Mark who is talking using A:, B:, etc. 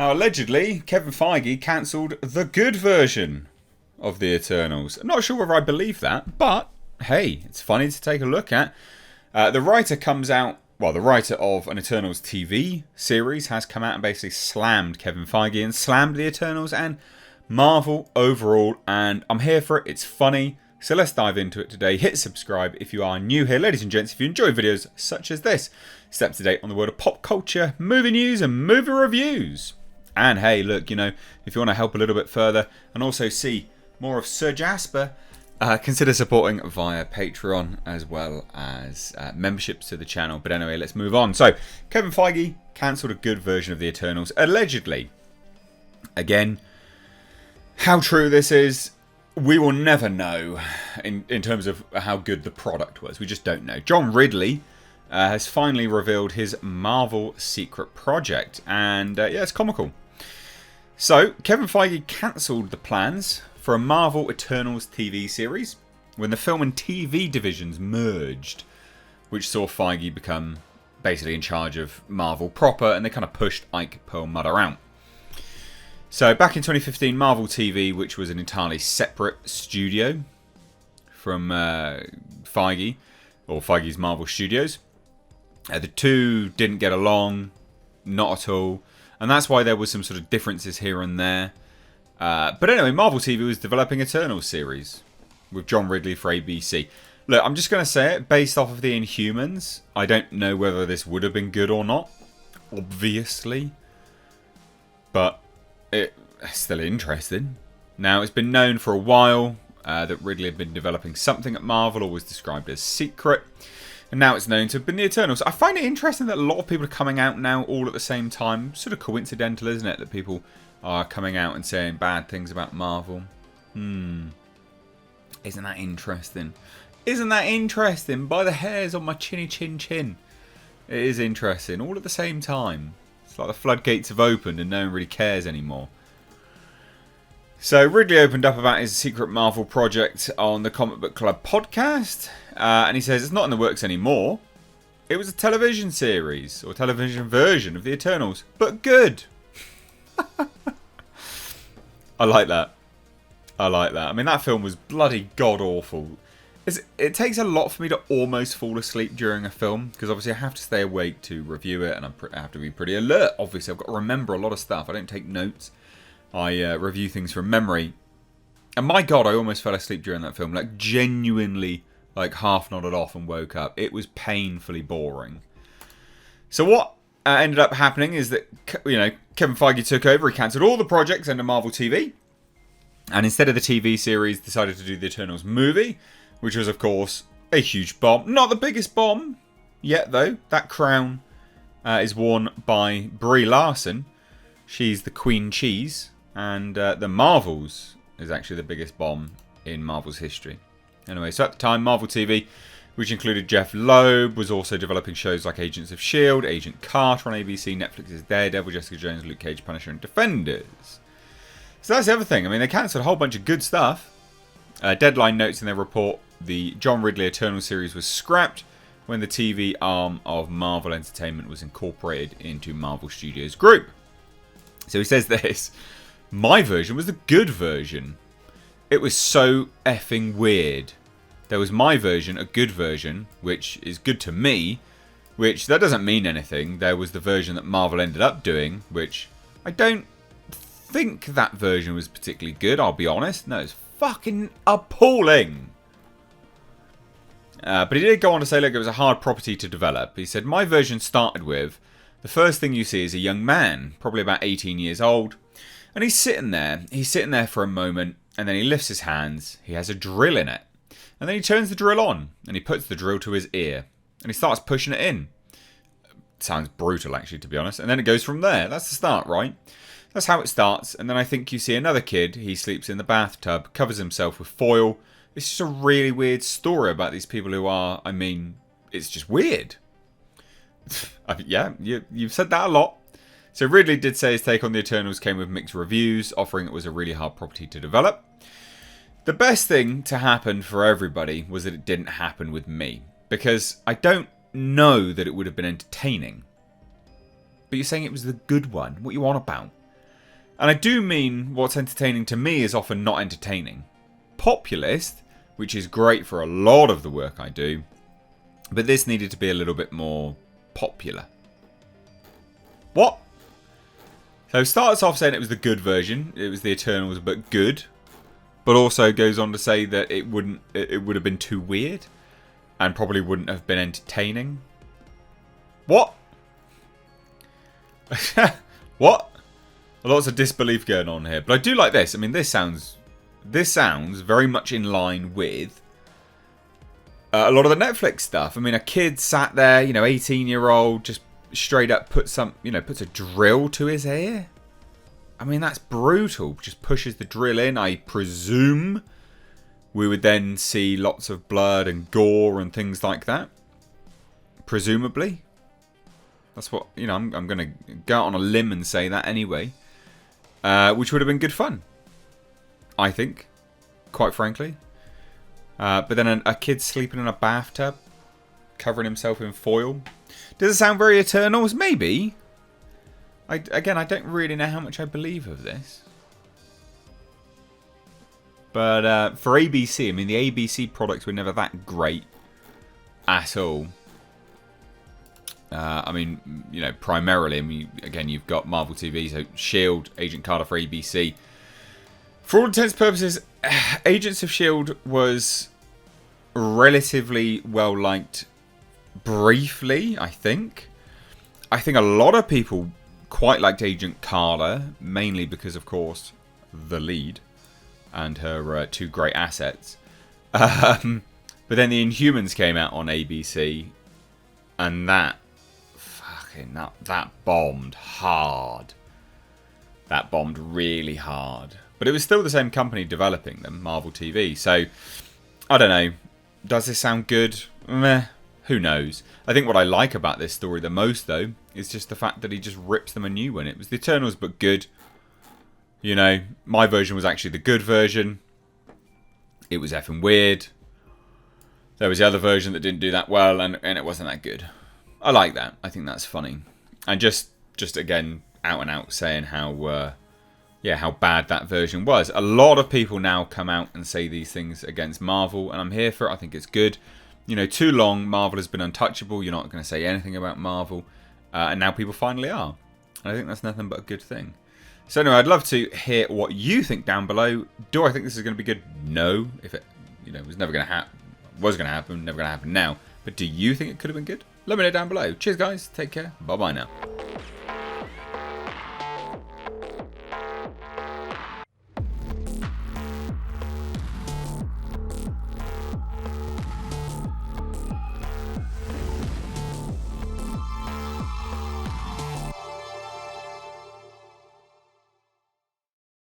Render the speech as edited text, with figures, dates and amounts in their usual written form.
A: Now, allegedly, Kevin Feige cancelled the good version of the Eternals. I'm not sure whether I believe that, but hey, it's funny to take a look at. The writer comes out, well, the writer of an Eternals TV series has come out and basically slammed Kevin Feige and slammed the Eternals and Marvel overall, and I'm here for it. It's funny. So let's dive into it today. Hit subscribe if you are new here. Ladies and gents, if you enjoy videos such as this, stay up to date on the world of pop culture, movie news and movie reviews. And hey, look, you know, if you want to help a little bit further and also see more of Sir Jasper, consider supporting via Patreon as well as memberships to the channel. But anyway, let's move on. So, Kevin Feige cancelled a good version of the Eternals, allegedly. Again, how true this is, we will never know in terms of how good the product was. We just don't know. John Ridley has finally revealed his Marvel secret project. And yeah, it's comical. So, Kevin Feige cancelled the plans for a Marvel Eternals TV series when the film and TV divisions merged, which saw Feige become basically in charge of Marvel proper, and they kind of pushed Ike Perlmutter out. So back in 2015, Marvel TV, which was an entirely separate studio from Feige, or Feige's Marvel Studios, the two didn't get along, not at all, and that's why there was some sort of differences here and there. But anyway, Marvel TV was developing Eternals series with John Ridley for ABC. Look, I'm just going to say it, based off of the Inhumans, I don't know whether this would have been good or not, obviously, but it's still interesting. Now, it's been known for a while that Ridley had been developing something at Marvel, or was described as secret, and now it's known to have been the Eternals. I find it interesting that a lot of people are coming out now all at the same time. Sort of coincidental, isn't it, that people are coming out and saying bad things about Marvel. Isn't that interesting? Isn't that interesting? By the hairs on my chinny chin chin. It is interesting. All at the same time. It's like the floodgates have opened and no one really cares anymore. So Ridley opened up about his secret Marvel project on the Comic Book Club podcast. And he says it's not in the works anymore. It was a television series, or television version of the Eternals. But good. I like that. I like that. I mean, that film was bloody god-awful. It takes a lot for me to almost fall asleep during a film, because obviously I have to stay awake to review it, and I have to be pretty alert. Obviously, I've got to remember a lot of stuff. I don't take notes. I review things from memory. And my god, I almost fell asleep during that film. Like, genuinely, like, half nodded off and woke up. It was painfully boring. So what ended up happening is that, you know, Kevin Feige took over. He cancelled all the projects under Marvel TV, and instead of the TV series, decided to do the Eternals movie, which was, of course, a huge bomb. Not the biggest bomb yet, though. That crown is worn by Brie Larson. She's the Queen Cheese, and the Marvels is actually the biggest bomb in Marvel's history. Anyway, so at the time, Marvel TV, which included Jeff Loeb, was also developing shows like Agents of S.H.I.E.L.D., Agent Carter on ABC, Netflix's Daredevil, Jessica Jones, Luke Cage, Punisher, and Defenders. So that's the other thing. I mean, they cancelled a whole bunch of good stuff. Deadline notes in their report the John Ridley Eternal series was scrapped when the TV arm of Marvel Entertainment was incorporated into Marvel Studios Group. So he says this: my version was the good version. It was so effing weird. There was my version, a good version, which is good to me, which that doesn't mean anything. There was the version that Marvel ended up doing, which I don't think that version was particularly good, I'll be honest. No, it's fucking appalling. But he did go on to say, look, it was a hard property to develop. He said, my version started with, the first thing you see is a young man, probably about 18 years old, and he's sitting there. He's sitting there for a moment, and then he lifts his hands. He has a drill in it. And then he turns the drill on, and he puts the drill to his ear, and he starts pushing it in. Sounds brutal, actually, to be honest. And then it goes from there. That's the start, right? That's how it starts. And then I think you see another kid. He sleeps in the bathtub, covers himself with foil. It's just a really weird story about these people who are, I mean, it's just weird. Yeah, you've said that a lot. So Ridley did say his take on the Eternals came with mixed reviews, offering it was a really hard property to develop. The best thing to happen for everybody was that it didn't happen with me, because I don't know that it would have been entertaining. But you're saying it was the good one. What you on about? And I do mean what's entertaining to me is often not entertaining. Populist, which is great for a lot of the work I do, but this needed to be a little bit more popular. What? So starts off saying it was the good version. It was the Eternals, but good. But also goes on to say that it would have been too weird and probably wouldn't have been entertaining. What? What? Lots of disbelief going on here. But I do like this. I mean, this sounds very much in line with a lot of the Netflix stuff. I mean, a kid sat there, 18-year-old, just straight up puts a drill to his ear. I mean, that's brutal. Just pushes the drill in. I presume we would then see lots of blood and gore and things like that. Presumably. That's what, I'm going to go out on a limb and say that anyway. Which would have been good fun. I think. Quite frankly. But then a kid sleeping in a bathtub. Covering himself in foil. Does it sound very Eternals? Maybe. I don't really know how much I believe of this. But for ABC, I mean, the ABC products were never that great at all. I mean, primarily, again, you've got Marvel TV, so S.H.I.E.L.D., Agent Carter for ABC. For all intents and purposes, Agents of S.H.I.E.L.D. was relatively well-liked briefly, I think. I think a lot of people quite liked Agent Carter, mainly because, of course, the lead and her two great assets. But then the Inhumans came out on ABC, and that bombed hard. That bombed really hard. But it was still the same company developing them, Marvel TV. So, I don't know. Does this sound good? Meh. Who knows? I think what I like about this story the most, though, is just the fact that he just rips them a new one. It was the Eternals, but good. My version was actually the good version. It was effing weird. There was the other version that didn't do that well, and it wasn't that good. I like that. I think that's funny. And just again, out and out saying how bad that version was. A lot of people now come out and say these things against Marvel, and I'm here for it. I think it's good. Too long, Marvel has been untouchable. You're not going to say anything about Marvel. And now people finally are. And I think that's nothing but a good thing. So anyway, I'd love to hear what you think down below. Do I think this is going to be good? No. If it, was never going to happen, never going to happen now. But do you think it could have been good? Let me know down below. Cheers, guys. Take care. Bye-bye now.